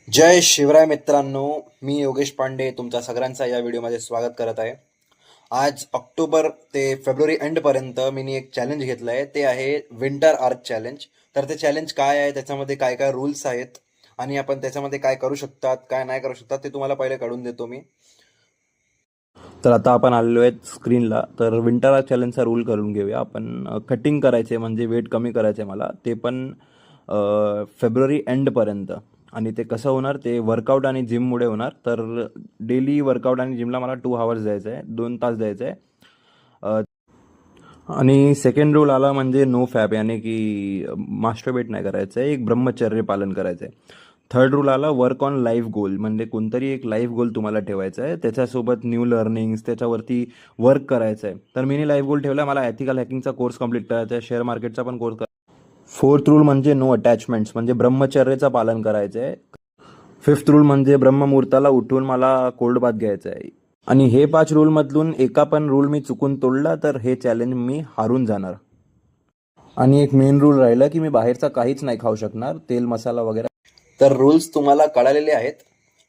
जय शिवराय मित्रांनो. मी योगेश पांडे तुमच्या सगळ्यांचा या व्हिडिओमध्ये स्वागत करत आहे. आज ऑक्टोबर ते फेब्रुवारी एंडपर्यंत मी एक चॅलेंज घेतलं आहे, ते आहे विंटर आर्क चॅलेंज. तर ते चॅलेंज काय आहे, त्याच्यामध्ये काय काय रूल्स आहेत आणि आपण त्याच्यामध्ये काय करू शकतात काय नाही करू शकतात ते तुम्हाला पहिले कळून देतो मी. तर आता आपण आलेलो आहेत स्क्रीनला. तर विंटर चॅलेंजचा रूल करून घेऊया आपण. कटिंग करायचे म्हणजे वेट कमी करायचे मला, ते पण फेब्रुवारी एंडपर्यंत. आणि ते कसं होणार, ते वर्कआउट आणि जिममुळे होणार. तर डेली वर्कआउट आणि जिमला मला 2 आवर्स द्यायचं आहे, 2 तास द्यायचं आहे. आणि सेकंड रूल आला म्हणजे नो फॅप, यानी की मास्टरबेट नाही करायचं आहे, एक ब्रह्मचर्य पालन करायचं आहे. थर्ड रूल आला वर्क ऑन लाईफ गोल, म्हणजे कोणतरी एक लाईफ गोल तुम्हाला ठेवायचा आहे, त्याच्यासोबत न्यू लर्निंग्स त्याच्यावरती वर्क करायचं आहे. तर मी लाईफ गोल ठेवला, मला एथिकल हॅकिंगचा कोर्स कंप्लीट करायचा आहे, शेअर मार्केटचा पण कोर्स. फोर्थ रूल म्हणजे नो अटॅचमेंट्स, म्हणजे ब्रह्मचर्याचं पालन करायचं आहे. फिफ्थ रूल म्हणजे ब्रह्ममुहूर्ताला उठून मला कोल्ड बाथ घ्यायचा आहे. आणि हे 5 रूलमधून एका पण रूल मी चुकून तोडला तर हे चॅलेंज मी हारून जाणार. आणि एक मेन रूल राहिला की मी बाहेरचा काहीच नाही खाऊ शकणार, तेल मसाला वगैरे. तर रूल्स तुम्हाला कळालेले आहेत.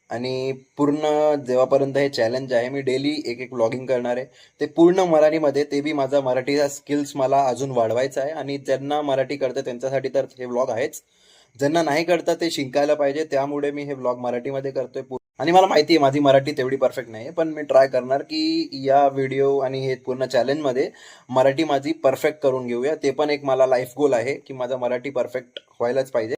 आणि पूर्ण जेव्हापर्यंत हे चॅलेंज आहे, मी डेली एक एक व्लॉगिंग करणार आहे, ते पूर्ण मराठीमध्ये. ते बी माझा मराठीचा स्किल्स मला अजून वाढवायचा आहे. आणि ज्यांना मराठी कळतं त्यांच्यासाठी तर हे व्लॉग आहेच, ज्यांना नाही कळतं ते शिकायला पाहिजे, त्यामुळे मी हे व्लॉग मराठीमध्ये करतोय. आणि मला माहिती आहे माझी मराठी तेवढी परफेक्ट नाही आहे, पण मी ट्राय करणार की या व्हिडिओ आणि हे पूर्ण चॅलेंजमध्ये मराठी माझी परफेक्ट करून घेऊया. ते पण एक मला लाईफ गोल आहे की माझा मराठी परफेक्ट व्हायलाच पाहिजे.